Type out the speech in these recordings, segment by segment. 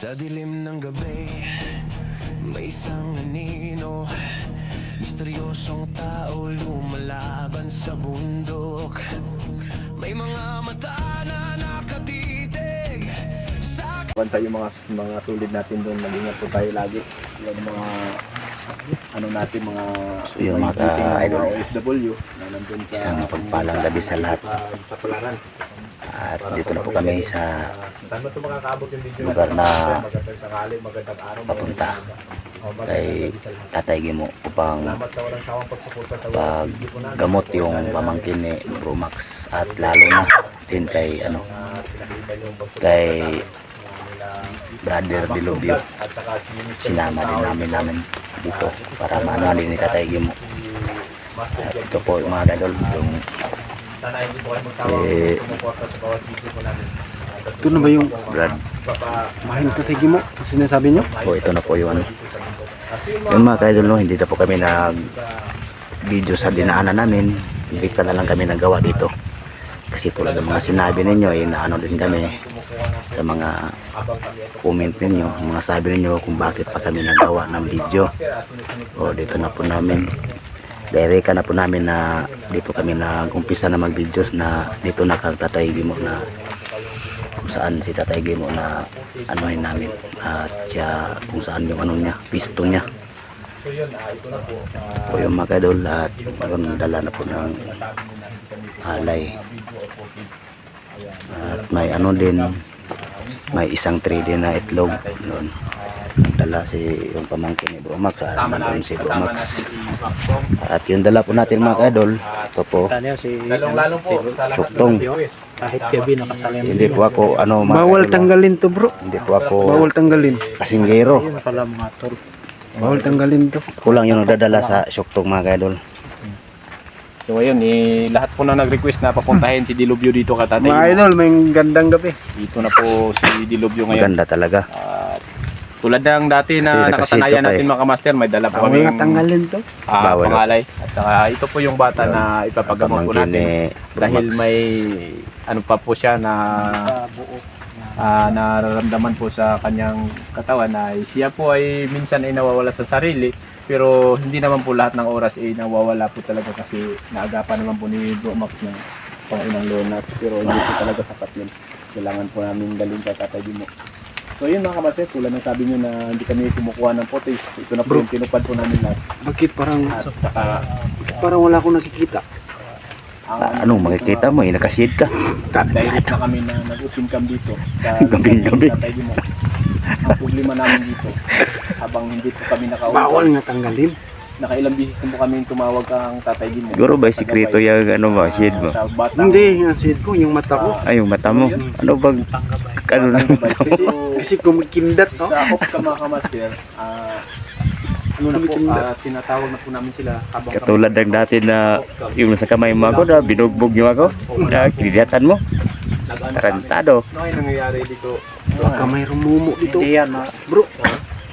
Sa dilim ng gabi, may isang anino, misteryosong tao lumalaban sa bundok. May mga mata na nakatitig sa... Bantay yung mga sulid natin doon, mag-ingat po tayo lagi. Yan yung mga ano natin, mga yung mga idol, OFW na nandun sa isang pagpalang gabi sa lahat. sa Palaran. At dito na po kami sa Saan mo ito makakaabot yung video lugar na magandang sakali, magandang araw, papunta kay Tatay Gimo upang salamat sa walang sawang pagsuporta sa video ko na. paggamot yung pamangkin ni Bro Max, at lalo na din kay Pinakita yung kay Brother Dilubio. Sinama din namin dito para maano din ni Tatay Gimo. At ito po yung mga idol, yung sana hindi po kayo magtawag sumuporta sa bawat video ko namin. Ito na ba yung Brad. mahal na tatay mo? Ang sinasabi nyo? Po, ito na po yung ano. Yung mga idol, no, hindi na po kami nag video sa dinaanan namin. Bigla na lang kami nagawa dito. Kasi tulad ng mga sinabi ninyo, inaano din kami sa mga comment ninyo, mga sabi ninyo kung bakit pa kami nagawa ng video. O dito na po namin, direka na po namin na dito kami nag-umpisa na mag-videos, na dito nakagtatay Gimo na kung saan si Tatay Gimo na anuhin namin, at siya kung saan yung ano niya, pisto niya. O yung mga idol, at mayroon dala na po ng alay. At may ano din, may isang 3D na itlog doon. Nagdala si yung pamangkin ni Bro Max, nandun si Bro Max. At yung dala po natin mga idol, ito po, Lalong-lalong po, Suktong. Kahit gabi nakasali. Hindi po ako ano mga Bawal idol, tanggalin to bro. hindi po ako Bawal tanggalin. kasinggero. Yun pala mga tol. Bawal tanggalin to. Kulang yung nagdadala sa suktong mga idol. So ayun, lahat po na nag-request na papuntahin si Dilubyo dito ka Tatay Mga Gimo. idol, may gandang gabi. Dito na po si Dilubyo ngayon. Maganda talaga. At tulad ng dati Kasi na nakasito nakasanayan pa natin mga kamaster, may dala po Bawal kami nga tanggalin to. Bawal. pangalay. At saka ito po yung bata Yun. na ipapagamot po Pamangkin ni natin. Bro Dahil Max. may ano pa po siya na nararamdaman po sa kanyang katawan, na siya po ay minsan ay nawawala sa sarili, pero hindi naman po lahat ng oras ay nawawala po talaga, kasi naagapan naman po ni Bro Max ng panginang lonat, pero hindi po talaga sapat yun. Kailangan po namin dalhin sa Tatay Gimo. So yun mga kamatid, tulad ng sabi nyo na hindi kami kumukuha ng footage, ito na po yung tinupad po namin lahat. Bakit parang At saka wala akong nakikita? Anong makikita mo, nakasid ka. direct na kami na nag-open cam dito sa Gabi-gabi. Tatay Gimo. Ang problema namin dito, habang hindi po kami Bawal nga tanggalin. nakailang bisis na po kami tumawag kang Tatay Gimo. Siguro ba sikreto yung ano mo, shade mo? Sa batang, Hindi, yung seed ko, yung mata ko. Ay, yung mata mo. Ano bang, ano na? kasi Kasi kumikindat, no? sa off ka mga kamaster, ano na po, tinatawag na po namin sila habang Katulad ng dati na yung sa kamay mo ako, na binugbog niyo ako, na kinidatan mo. Tarantado. Ano yung nangyayari dito? Baka may rumumo dito. Hindi yan, bro.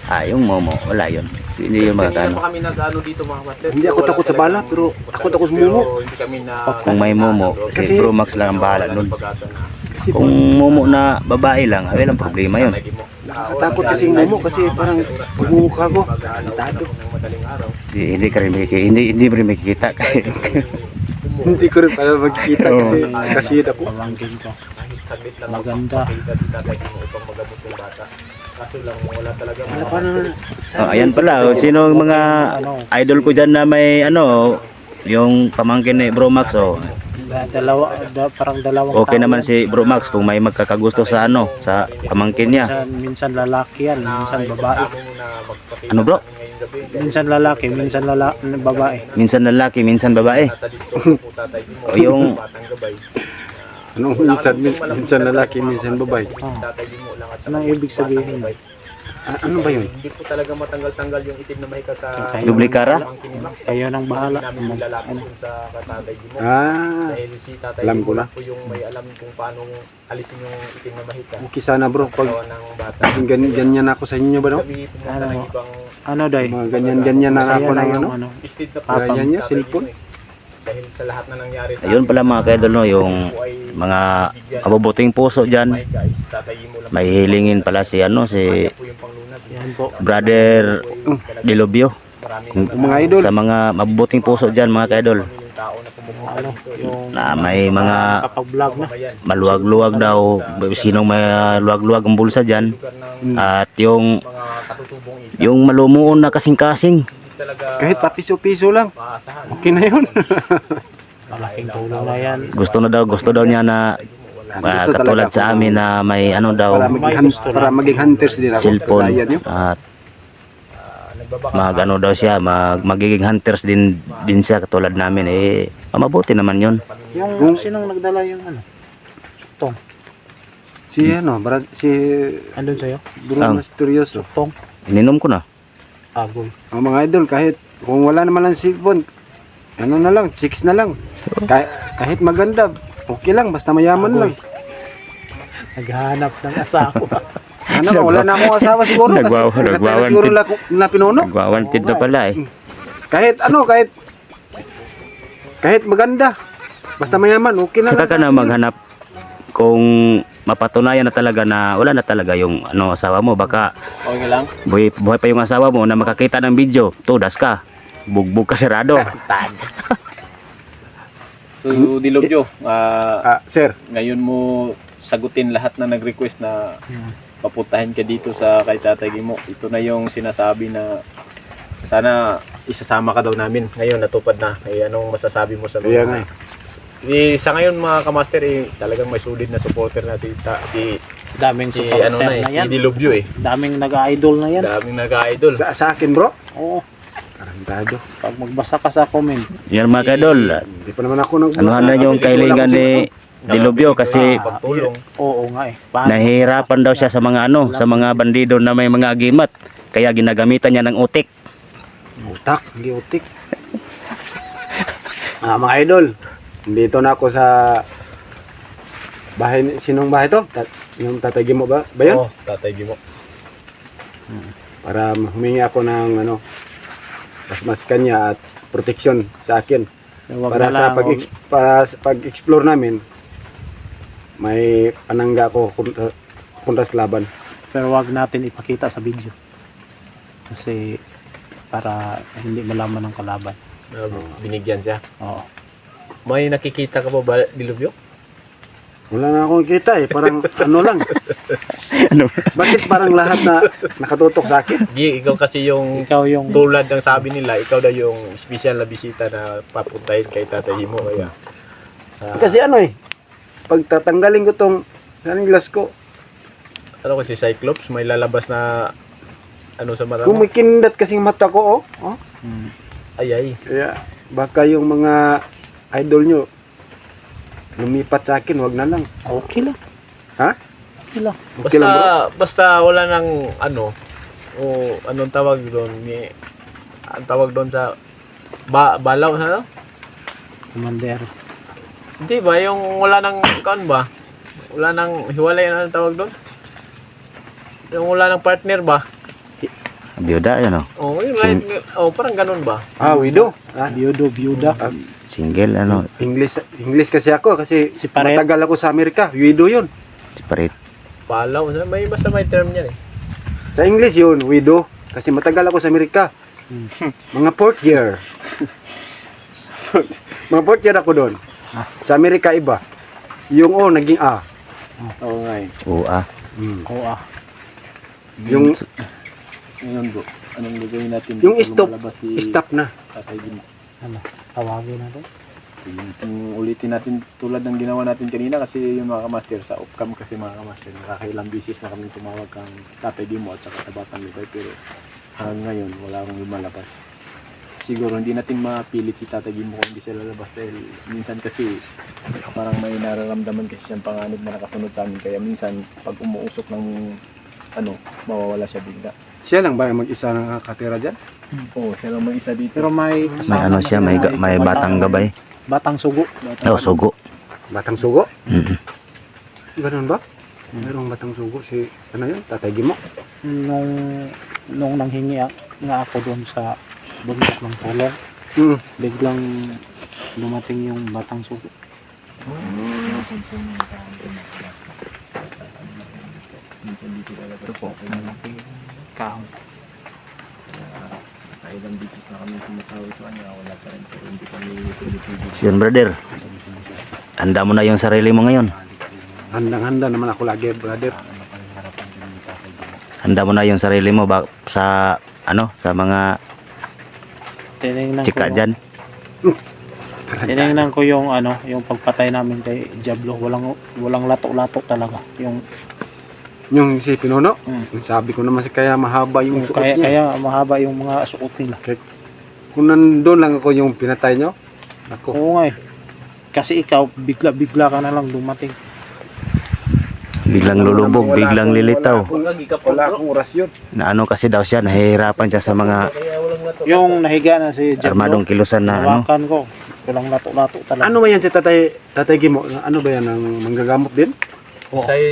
Ah, yung momo, wala yun. Hindi yung mga Kanina kano. pa kami nag-ano dito mga kamaster. Hindi ako Wala takot sa talaga bala, pero takot ako sa mumo. pero hindi kami na Kung may momo, si Kasi- Bro Max lang ang bahala nun. pag-asa na Kasi Kung momo na babae lang, ay walang problema yun. Tatay Gimo. nakakatakot kasi yung mumo kasi parang pagmumukha ko. Tado. Ng madaling araw. Hindi ka rin makikita, hindi mo rin makikita. Hindi ko rin pala magkikita kasi ako. Kahit saglit lang maganda. Makita si Tatay Gimo upang magamot yung bata. Kaso lang wala talaga Wala pa na. Oh, ayan pala, oh, sino ang mga idol ko dyan na may ano, yung pamangkin ni Bro Max, oh. Parang dalawang Okay naman si Bro Max kung may magkakagusto sa ano, sa pamangkin niya. Minsan lalaki yan, minsan babae. Ano bro? Minsan lalaki, minsan babae. Minsan lalaki, minsan babae. O yung Anong minsan lalaki, minsan babae? Anong ibig sabihin? Ano ba yun? Hindi po talaga matanggal-tanggal yung itim na mahika sa dublikara? Kayo nang bahala. namin nilalapit dun sa Tatay Gimo. Ah, Dahil si Tatay alam Gimo ko na. lang po yung may alam kung paano alisin yung itim na mahika. okay sana bro. Pag Katawan ng bata. ganyan ako sa inyo ba no? Kami pumunta ng ibang Ano day? Mga ganyan-ganyan na ako ng ano. instead na Ganyan niya, cellphone. dahil sa lahat na nangyari sa Ayun pala mga kaidol, no, yung mga mabubuting puso dyan. May hilingin pala si si Yan po. Brother Dilobio. Mga idol. Sa mga mabubuting puso dyan mga kaidol. Ano, yung Na may mga kapag-vlog na. maluwag-luwag daw, sinong may luwag-luwag ang bulsa dyan. At yung malumuon na kasing-kasing. Kahit pa piso-piso lang. Okay na yun. Malaking tulong na yan. Gusto daw niya na Gusto katulad talaga sa amin na may daw para maging hunters din ako. cellphone Kagaya niyo. at daw siya, magiging hunters din siya katulad namin, mabuti naman yun. Yung sinong nagdala yung ano? Tong. Si si Andun sa'yo? Bruno Misterioso. Tong. Ininom ko na. Agoy. Ang mga idol, kahit kung wala naman lang cellphone, ano na lang, chicks na lang. Kahit maganda, okay lang, basta mayaman lang. Naghahanap ng asawa. Ano ba, wala na akong asawa siguro. Kasi Nagwawanted. siguro na pinuno. Nagwawantid na pala Kahit maganda, basta mayaman, okay na Saka ka na maghanap kung mapatunayan na talaga na wala na talaga yung asawa mo. Baka Okay lang. buhay pa yung asawa mo na makakita ng video, tudas ka. Bugbog ka sarado. So, Dilobyo, Sir, ngayon mo sagutin lahat na nag-request na papuntahin ka dito sa kay Tatay Gimo. Ito na yung sinasabi na sana isasama ka daw namin. Ngayon natupad na. Anong masasabi mo sa kaya nga. Sa ngayon mga kamaster, talagang may solid na supporter na si Daming si supporter na na si yan. Dilobyo Daming nag-idol na yan. Daming nag-idol. Sa akin bro, Oo. karantado. Pag magbasa ka sa comment, Yan mga kadol. Hindi pa naman ako Anuhan na yung kailangan ni Dilobyo kasi pagtulong. oo nga eh. Paano? nahihirapan daw siya sa mga sa mga bandido na may mga agimat. Kaya ginagamitan niya ng utik. Utak, hindi utik. Mga idol, dito na ako sa bahay, sinong bahay to? Yung Tatay Gimo ba yun? Oh, Tatay Gimo. Para humingi ako ng mas kanya at proteksyon sa akin. Huwag Para na sa lang, pag-explore namin, may panangga ko punta sa laban. pero wag natin ipakita sa video. Kasi para hindi malaman ng kalaban. Binigyan siya. Oo. May nakikita ka ba Dilobyo? Wala na akong kita parang lang. Ano? Bakit parang lahat na nakatutok sa akin? Ikaw kasi yung Ikaw yung tulad ng sabi nila, ikaw daw yung special na bisita na papuntahin kay Tatay Gimo. Kaya Kasi pag tatanggalin ko tong sunglass ko, kasi Cyclops, may lalabas na sa mata mo. kumikindat kasing mata ko Ay. Kaya baka yung mga idol nyo lumipat sa akin, wag na lang. okay lang. Ha? Okay lang. Okay lang, bro. Basta wala nang anong tawag doon ang tawag doon sa balaw Commander. Hindi ba yung wala nang ba? Wala nang hiwalay na tawag doon? Yung wala nang partner ba? Biyuda yan Parang ganun ba? Widow. Byuda. Single English kasi ako kasi Si Paret. matagal ako sa Amerika. Widow yun. separate. Balaw, basta may term niyan Sa English yun, widow. Kasi matagal ako sa Amerika. Mga 4th year. Mga 4th year ako doon. Sa Amerika iba. Yung O naging A. Oo nga eh. Oo ah. Yung Ngayon bro, anong gagawin natin? Yung dito stop, lumalabas si stop na. Tatay Gimo? Ano? Tawagin natin. Yung ulitin natin tulad ng ginawa natin kanina kasi yung mga kamaster sa off-cam kasi mga kamaster nakakailang bisis na kami tumawag kang Tatay Gimo at saka Tabatang Libay pero hanggang ngayon wala akong lumalabas. Siguro hindi natin mapilit si Tatay Gimo kung hindi siya lalabas dahil minsan kasi parang may nararamdaman kasi siyang panganib na nakasunod sa amin kaya minsan pag umuusok ng mawawala siya bigla. Siya lang ba yung mag-isa na nakatira dyan? Oo, siya lang mag-isa dito. Pero may May siya, may batang gabay. Batang sugo. Sugo. Batang sugo? Mm-mm. Ganun ba? Merong batang sugo si yun? Tatay Gimo? Nung nanghingi nga ako doon sa bundok ng tulong, Mm. biglang dumating yung batang sugo. Ito po, Kahon. kailang bisis na kami tumatawag sa kanya, wala pa rin, pero hindi kami tumitigil. Yun brother, handa mo na yung sarili mo ngayon. Handang-handa naman ako lagi, brother. Handa mo na yung sarili mo sa sa mga Tinignan ko chika yung- dyan. Tinignan ko yung yung pagpatay namin kay Diablo, walang lato-lato talaga. Yung si Pinuno, Mm. yung sabi ko naman kaya mahaba yung suot niya. Kaya mahaba yung mga suot nila. Kung nandun lang ako yung pinatay nyo, ako, Oo nga eh. Kasi ikaw, bigla-bigla ka na lang dumating. Biglang lulubog, biglang lilitaw. wala akong orasyon. Na ano kasi daw siya, nahihirapan siya sa mga Yung nahiga na si Diablo, armadong kilusan na ano. hawakan ko. Walang lato-lato talaga. Ano ba yan si Tatay Gimo? Ano ba yan, ang manggagamot din?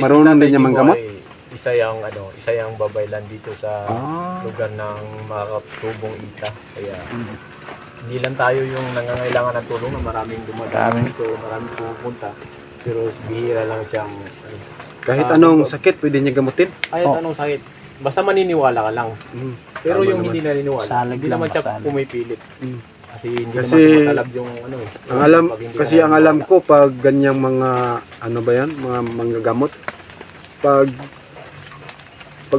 Marunong din niya manggamot? Isa yung babaylan dito sa Ah, lugar ng mga tubong ita. Kaya hindi lang tayo yung nangangailangan ng tulong na maraming dumadaan dito, maraming pupunta. Pero bihira lang siyang kahit anong sakit pwede niya gamutin. kahit anong sakit. Basta maniniwala ka lang. Mm. Pero Tama yung naman. hindi naniniwala, Salig hindi lang, naman siya salig. pumipilit. Mm. Kasi hindi Kasi naman tumatalab yung Ang alam, pag hindi kasi ka ang alam naniniwala. ko pag ganyang mga ano ba yan, mga manggagamot, pag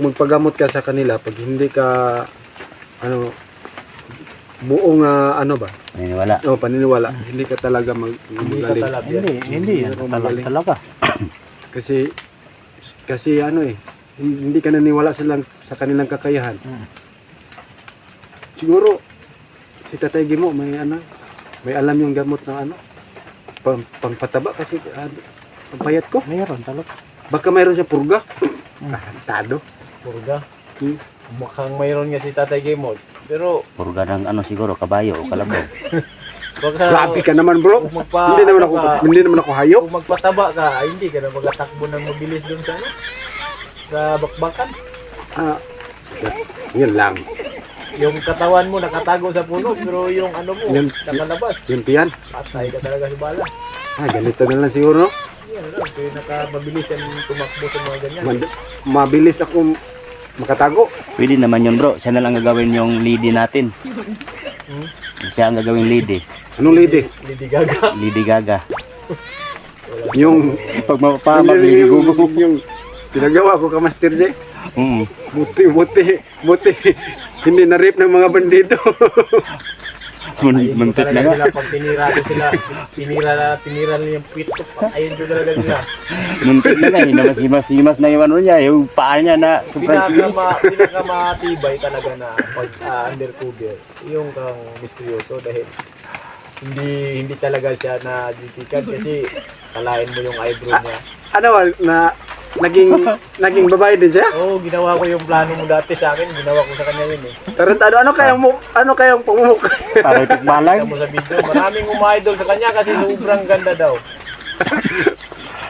magpagamot ka sa kanila, pag hindi ka ano buong ano ba? Naniniwala. Paniniwala, hindi ka talaga Hindi magaling. tatalab yan. Hindi yan talaga. Kasi ano hindi ka naniwala sa kanilang kakayahan. Mm. Siguro si Tatay Gimo may alam yung gamot na pangpataba kasi pagpayat ko. Mayroon talaga. Baka mayroon siya purga. Tarantado. Purga. Hmm. Mukhang mayroon nga si Tatay Gamot. Pero Purga ng siguro, kabayo o kalabaw. baka Grabe ka naman, bro. kung magpa, Hindi naman ako hayop. kung magpataba ka, ay, hindi ka na magatakbo ng mabilis doon sa sa bakbakan. Ah, yun lang. Yung katawan mo nakatago sa puno, pero yung mo Yan. nakalabas. Yun piyan. Patay ka talaga sa bala. Ganito na lang siguro. Yan lang, kaya nakamabilis yan tumakbo sa mga ganyan. Mabilis ako makatago. Pwede naman yun bro, siya na lang gagawin yung lady natin. Siya ang gagawin lady. Anong lady? Lady Gaga. Lady Gaga. Yung Pag mapapamag, yung pinagawa ko ka Master J. Mm. Buti. Hindi na-rape ng mga bandido. Ayun Muntik talaga na nga. sila, pag tinira nila yung pito, ayun doon talaga nila. Muntik na nga. Himas na yung ano niya. Yung paa niya na sobrang kinis. Pinakamatibay talaga na pag undercover, yung kang misteryoso dahil hindi talaga siya na ditikan kasi kalahin mo yung eyebrow niya. Naging babae din siya? Oo, ginawa ko yung plano mo dati sa akin, ginawa ko sa kanya yun eh. Tarantado, ano kayang pumumukha? para itikbalan. Kita mo sa video, maraming umidol sa kanya kasi sobrang ganda daw.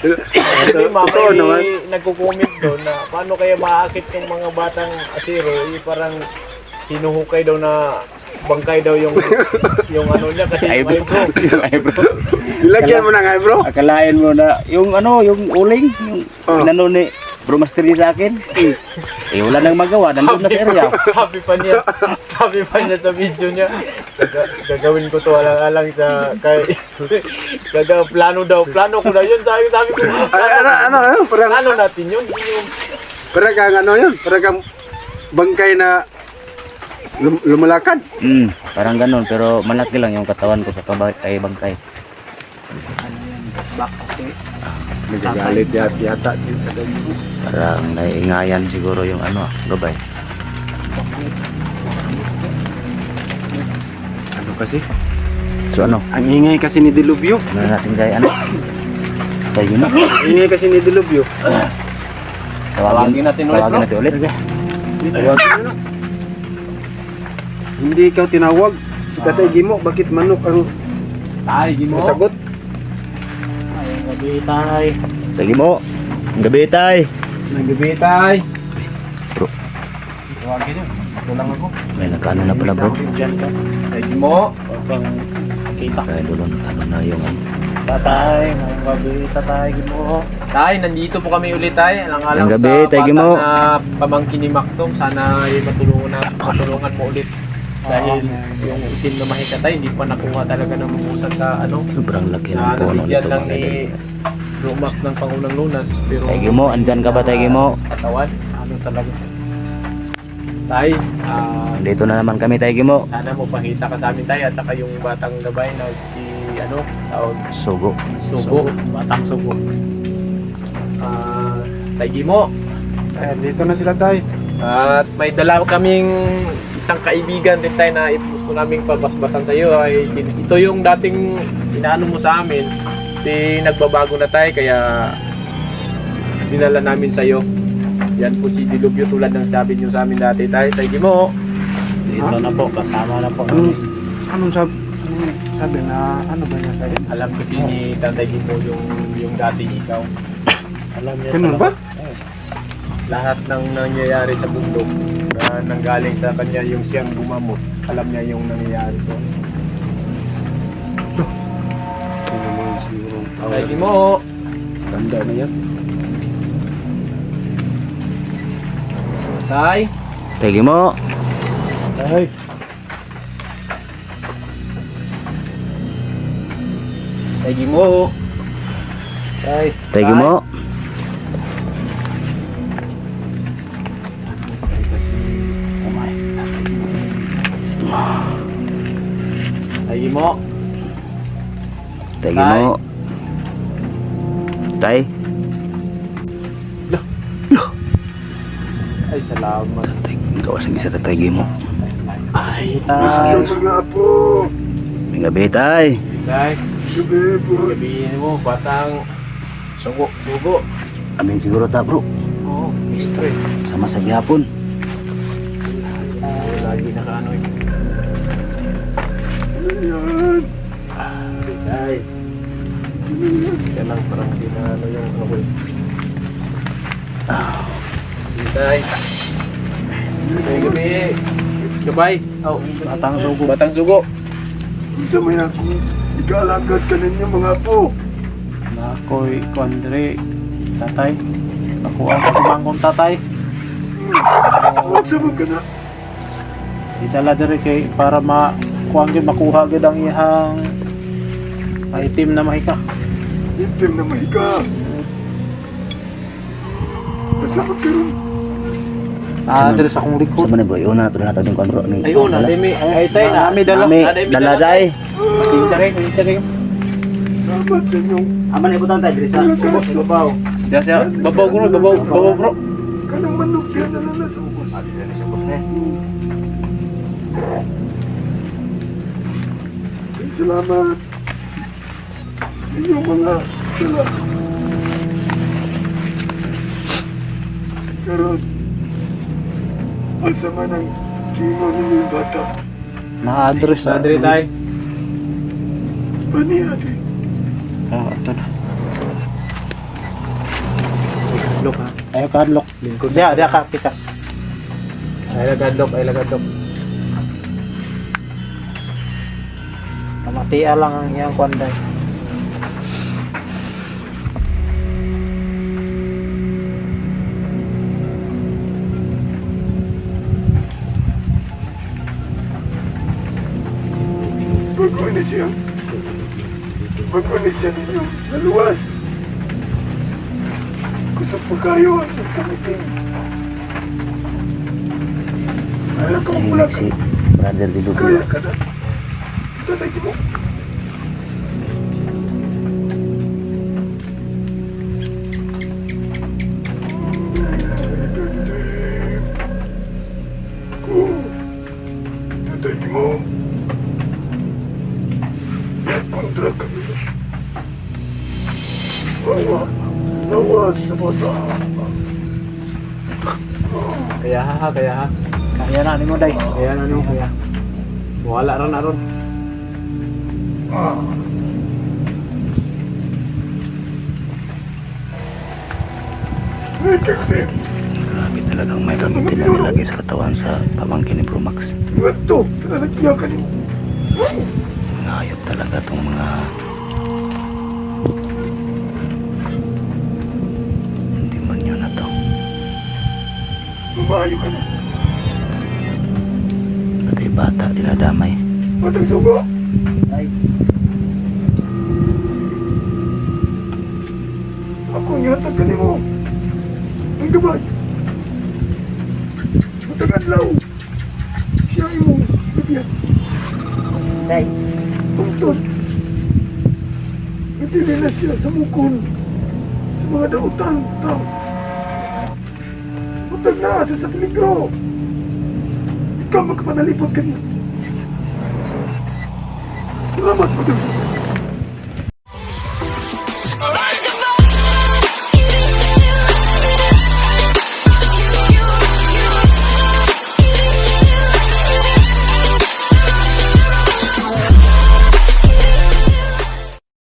Kasi Totoo naman. may nagko-comment doon na paano kaya maakit yung mga batang asiro, parang hinuhukay daw na bangkay daw yung niya kasi yung eyebrow. Yung eyebrow. Ilagyan mo ng eyebrow? Akalain mo na yung yung uling, yung inano ni Bro Master sa akin. Wala nang magawa, nandun na sa area. sabi pa niya sa video niya, gagawin ko to alang-alang sa kay plano ko na yun, sabi ko Parang plano natin yun yung parang bangkay na lumalakad. Parang ganun, pero malaki lang yung katawan ko sa kay bangkay. Nagagalit yata siya. Parang naiingayan siguro yung gabay. Ano kasi? So ano Ang ingay kasi ni Dilubyo. natin kay tayo na. Ingay kasi ni Dilubyo. Tawagin natin ulit, bro. Tawagin mo na. Hindi ikaw tinawag. Si Tatay Gimo, bakit manok ang sagot? Gabi tay. Lagi mo. Gabi tay. Nagbibitay. Bro. Tawagin yun. Ito lang ako. May nagkano na pala bro. Diyan ka. Lagi mo. Huwag kang ipakita. Kaya dulo, ano na yung Tatay, ngayong gabi, tatay, mo. Tay, nandito po kami ulit tay. Alang-alang Ngayong gabi, sa tay, bata Gimo. na pamangkin ni Maxtong. Sana ay matulungan mo ulit. Dahil yung itim na mahika tay, hindi pa nakuha talaga ng mabusan sa ano. sobrang laki ng Na puno nabigyan nito lang mga ni idol. Bro Max ng pangunang lunas. Pero Tay Gimo, andyan ka ba, Tay Gimo? Katawan, ano talaga. Tay, Dito na naman kami, Tay Gimo. sana mo pakita ka sa amin tay at saka yung batang gabay na si ano, tawag Sugo. Sugo. Batang sugo. Tay Gimo. Dito na sila tayo. At may dala kaming isang kaibigan din tayo na gusto naming pabasbasan sa iyo. Ay, ito yung dating inaano mo sa amin. Nagbabago na tayo kaya dinala namin sa iyo. Yan po si Dilubyo tulad ng sabi niyo sa amin dati tayo. Tay Gimo. Dito na po, kasama na po. Anong sabi na ano ba niya tayo? Alam ko ni Tatay Gimo yung dating ikaw. Alam niya Ganun talaga. Lahat ng nangyayari sa bundok na nanggaling sa kanya yung siyang gumamot. Alam niya yung nangyayari ko. Ano naman siguro. Tay Gimo. Ganda na yan. Tay. Tay Gimo. Ay, Tay Gimo. Tay. Tay Gimo. Tay Gimo. Tay Gimo. Tay. Ay, salamat. Tay, gawa sa isa Tay Gimo. ay, Mga po. May gabi, Tay. Tay. Gabi po. Sabihin mo, batang sugo. Sugo. Amin siguro ta, bro. Oo. History. Sama sa gihapon. Lagi nakaano eh. Yan. Tay. Kaya lang parang ano yung ano ko eh. Tay. Tay gabi. Gabay. Oh, batang sugo. batang sugo. Sa may ako, ikalagad ka ninyo mga po. Na ako'y kuandre, tatay. Nakuha ko bangkong tatay. Huwag sa ka na. Itala diri kay para makuha gid ang ihang item na mahika. Itim na mahiga. Kasama ka rin. Diri sa akong Sa likod. man bro, iuna na to na natin kung bro. Ay, una. Demi. Ay, tay na. Nami dala. Dala, Tay. Pasensya rin. Pasensya rin. Salamat sa inyong Aman na ibutan, Tay. Dili sa lakas. Babaw. Siya. Babaw bro. Babaw bro. Kanang manok yan na lang sa ubos. Salamat. Inyong mga salamat. Karon, asa man ang kingo ninyo yung bata. Na-address na Sadri tay. Pani ate. Ito na. Look ha. Ayaw ka unlock. Lingkod. Diya ka pikas. Ay lagadok. Kamatia lang ang iyang kuanday. Bago na siya. Bago na siya ninyo. Naluwas. Kusap po kayo ang kamiting. Ayaw ka mula ka. si Brother Dilubyo. Kaya ka na. Tatay mo. Tatay mo. Kontra kami. Nawas sa bata. Kaya ha. Kaya na ni mo day. Kaya ano. Kaya. Wala ron na ron. Grabe talagang may kagitin na nilagay sa katawan sa pamangkin ni Bro Max. Ito, sa nagkiyakan mo. Mga hayop talaga itong mga demonyo na to. Babae ka na. Pati bata dinadamay. Batang sugo. Ako yatag ka mo. Ang gabay. Batang adlaw. Siya imong bibiyat. Tungtod. Itili na siya sa mukon. Sa mga dautan. Tao. Batang na sa peligro. Ikaw magkapanalipod ka niya. Salamat, Batang Sugo.